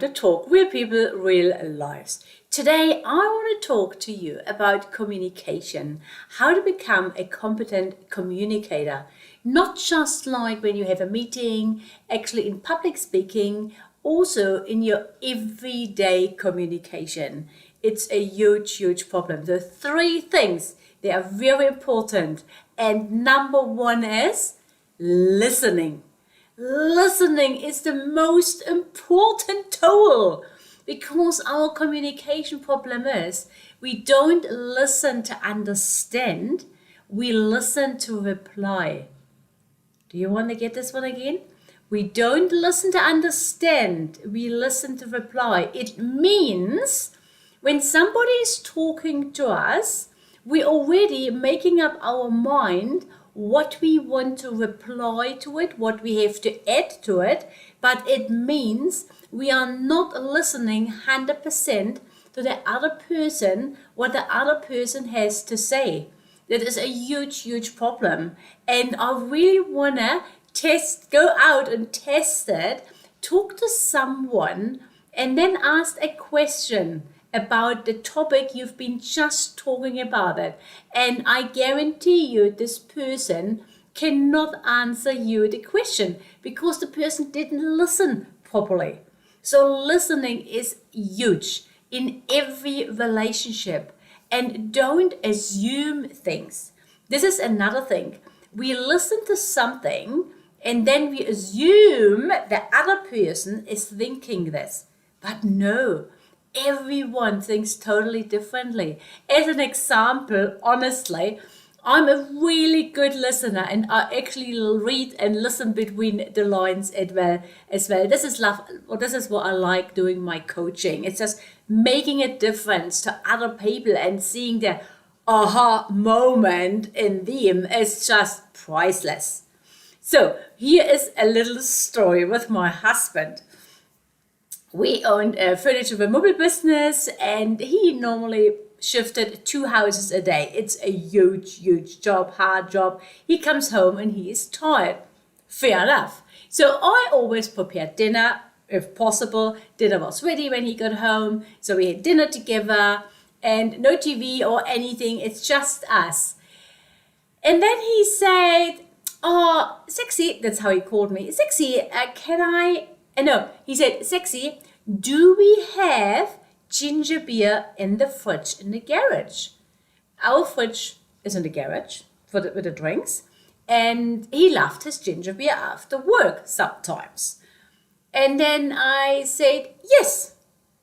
to talk real people, real lives. Today, I want to talk to you about communication, how to become a competent communicator, not just like when you have a meeting, actually in public speaking, also in your everyday communication. It's a huge, huge problem. The three things, they are very important. And number one is listening. Listening is the most important tool because our communication problem is we don't listen to understand, we listen to reply. Do you want to get this one again? We don't listen to understand, we listen to reply. It means when somebody is talking to us, we're already making up our mind what we want to reply to it, what we have to add to it, but it means we are not listening 100% to the other person, what the other person has to say. That is a huge, huge problem. And I really want to go out and test it, talk to someone, and then ask a question about the topic you've been just talking about it. And I guarantee you this person cannot answer you the question because the person didn't listen properly. So listening is huge in every relationship, and don't assume things. This is another thing. We listen to something and then we assume the other person is thinking this, but no. Everyone thinks totally differently. As an example, honestly, I'm a really good listener and I actually read and listen between the lines as well. This is what I like doing my coaching. It's just making a difference to other people and seeing the aha moment in them is just priceless. So here is a little story with my husband. We owned a furniture removal business and he normally shifted 2 houses a day. It's a huge, huge job, hard job. He comes home and he is tired. Fair enough. So I always prepared dinner, if possible. Dinner was ready when he got home. So we had dinner together and no TV or anything. It's just us. And then he said, "Oh, Sexy," that's how he called me. "Sexy, he said, "Sexy, do we have ginger beer in the fridge in the garage?" Our fridge is in the garage with the drinks, and he loved his ginger beer after work sometimes. And then I said, "Yes."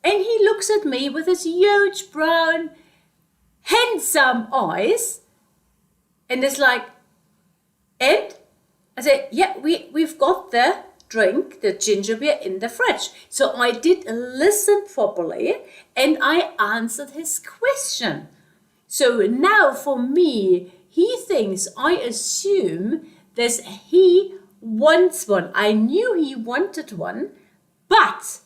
And he looks at me with his huge brown, handsome eyes, and is like, "And?" I said, "Yeah, we've got the ginger beer in the fridge." So I did listen properly and I answered his question. So now for me, he thinks I assume that he wants one. I knew he wanted one, but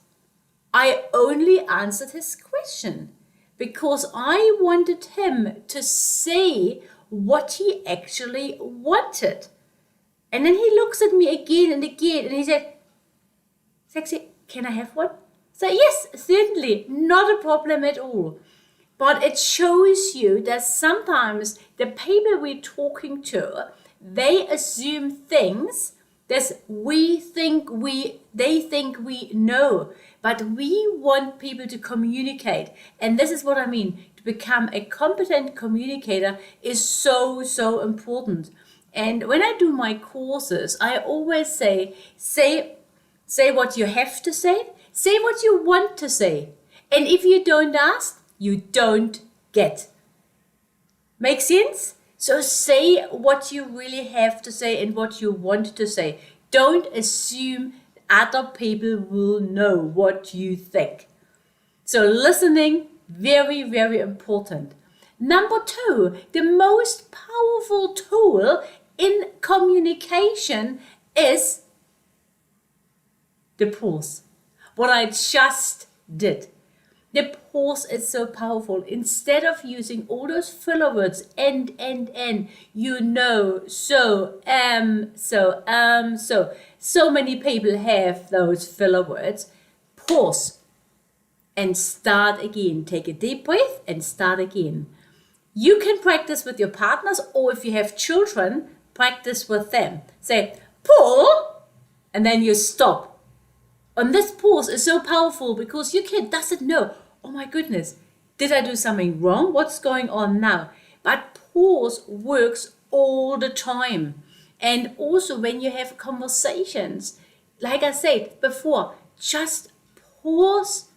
I only answered his question because I wanted him to say what he actually wanted. And then he looks at me again and again and he said, "Sexy, can I have one?" So yes, certainly, not a problem at all. But it shows you that sometimes the people we're talking to, they assume things that they think we know. But we want people to communicate. And this is what I mean. To become a competent communicator is so, so important. And when I do my courses, I always say what you have to say what you want to say. And if you don't ask, you don't get. Make sense? So say what you really have to say and what you want to say. Don't assume other people will know what you think. So listening, very, very important. Number 2, the most powerful tool in communication is the pause. What I just did. The pause is so powerful. Instead of using all those filler words, and, you know, so many people have those filler words. Pause. and start again. Take a deep breath and start again. You can practice with your partners, or if you have children, practice with them. Say, Paul, and then you stop. And this pause is so powerful because your kid doesn't know, oh my goodness, did I do something wrong? What's going on now? But pause works all the time. And also when you have conversations, like I said before, just pause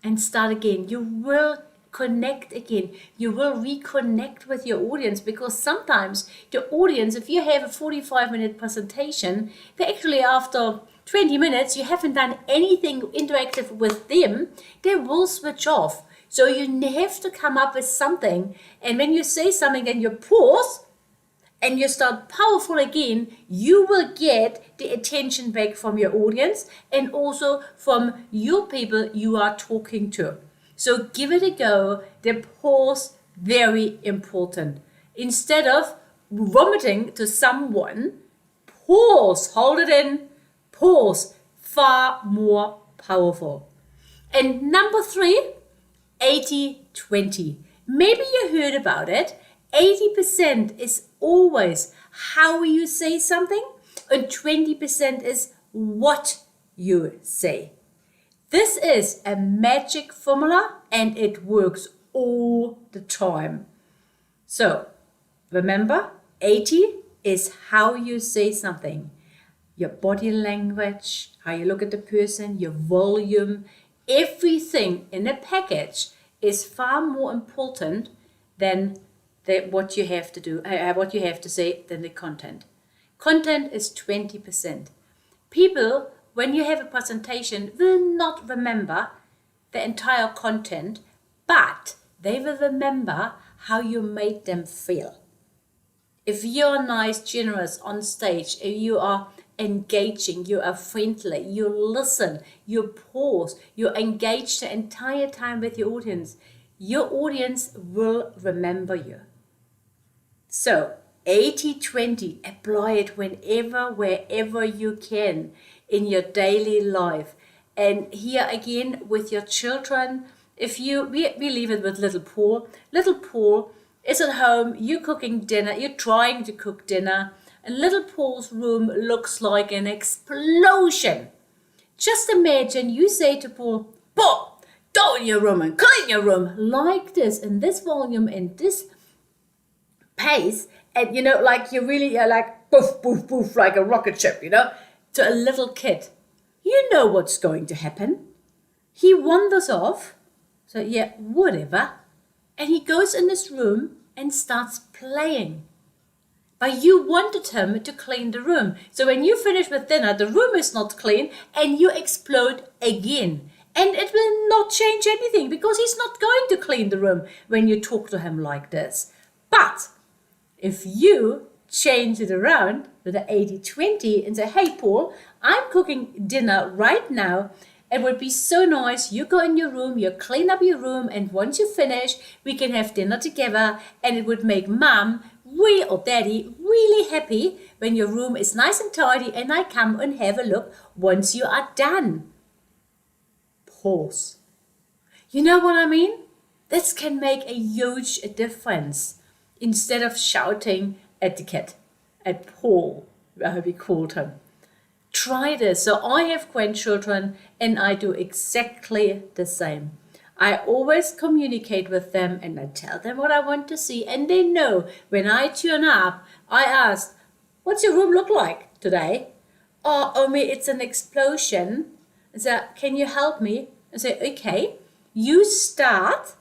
and start again. You will connect again. You will reconnect with your audience, because sometimes the audience, if you have a 45-minute presentation, they actually, after 20 minutes, you haven't done anything interactive with them, they will switch off. So you have to come up with something. And when you say something and you pause and you start powerful again, you will get the attention back from your audience and also from your people you are talking to. So give it a go. The pause, very important. Instead of vomiting to someone, pause, hold it in, pause, far more powerful. And number 3, 80-20. Maybe you heard about it. 80% is always how you say something, and 20% is what you say. This is a magic formula and it works all the time. So remember, 80 is how you say something. Your body language, how you look at the person, your volume, everything in a package is far more important than what you have to do, what you have to say, than the content. Content is 20%. People, when you have a presentation, will not remember the entire content, but they will remember how you made them feel. If you're nice, generous on stage, if you are engaging, you are friendly, you listen, you pause, you engage the entire time with your audience will remember you. So 80-20, apply it whenever, wherever you can in your daily life. And here again with your children, if we leave it with little Paul. Little Paul is at home, you're cooking dinner, you're trying to cook dinner, and little Paul's room looks like an explosion. Just imagine you say to Paul, Paul, go in your room and clean your room, like this, in this volume, in this pace, and like you really are like poof, poof, poof, like a rocket ship, to a little kid. You know what's going to happen. He wanders off, so yeah, whatever, and he goes in this room and starts playing. But you wanted him to clean the room. So when you finish with dinner, the room is not clean and you explode again. And it will not change anything because he's not going to clean the room when you talk to him like this. But if you change it around with an 80-20 and say, hey, Paul, I'm cooking dinner right now. It would be so nice. You go in your room, you clean up your room, and once you finish, we can have dinner together, and it would make mom or daddy really happy when your room is nice and tidy and I come and have a look once you are done. Pause. You know what I mean? This can make a huge difference. Instead of shouting at the kid, at Paul, how we called him. Try this. So I have grandchildren and I do exactly the same. I always communicate with them and I tell them what I want to see, and they know when I turn up, I ask, what's your room look like today? Oh, Omi, it's an explosion. I say, can you help me? I say, okay, you start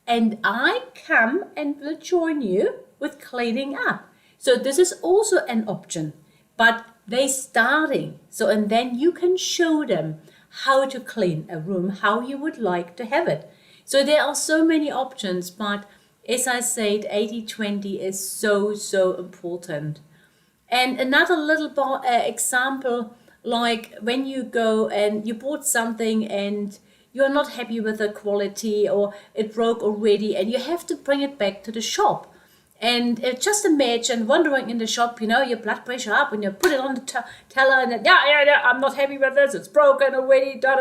and I come and will join you with cleaning up. So this is also an option, but they starting. So, and then you can show them how to clean a room, how you would like to have it. So there are so many options, but as I said, 80-20 is so important. And another little example, like when you go and you bought something and you're not happy with the quality or it broke already and you have to bring it back to the shop. And just imagine wandering in the shop, your blood pressure up when you put it on the teller and then, yeah, I'm not happy with this, it's broken already, da.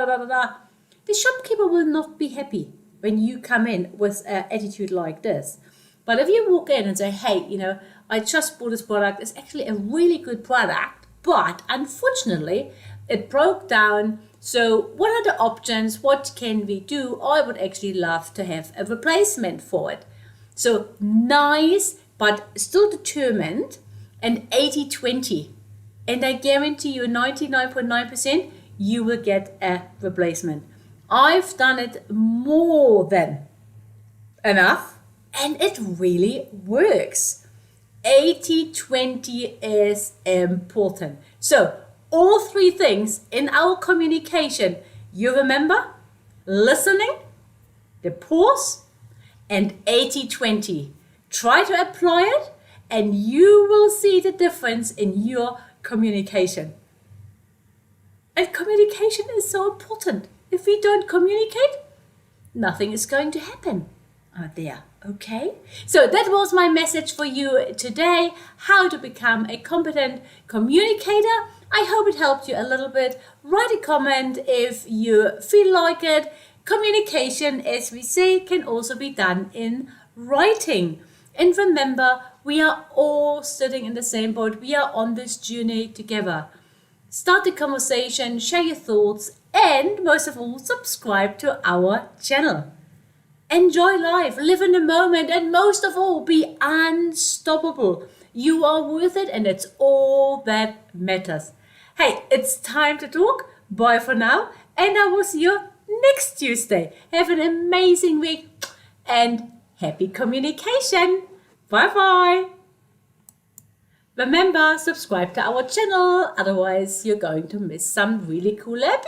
The shopkeeper will not be happy when you come in with an attitude like this. But if you walk in and say, hey, I just bought this product, it's actually a really good product, but unfortunately it broke down. So what are the options? What can we do? I would actually love to have a replacement for it. So nice, but still determined, and 80-20. And I guarantee you 99.9% you will get a replacement. I've done it more than enough, and it really works. 80-20 is important. So all three things in our communication, you remember: listening, the pause, and 80-20. Try to apply it and you will see the difference in your communication. And communication is so important. If we don't communicate, nothing is going to happen out there. Okay? So that was my message for you today: how to become a competent communicator. I hope it helped you a little bit. Write a comment if you feel like it. Communication, as we say, can also be done in writing. And remember, we are all sitting in the same boat. We are on this journey together. Start the conversation, share your thoughts, and most of all, subscribe to our channel. Enjoy life, live in the moment, and most of all, be unstoppable. You are worth it, and it's all that matters. Hey, it's time to talk. Bye for now, and I will see you next Tuesday. Have an amazing week and happy communication. Bye-bye. Remember, subscribe to our channel, otherwise you're going to miss some really cool episodes.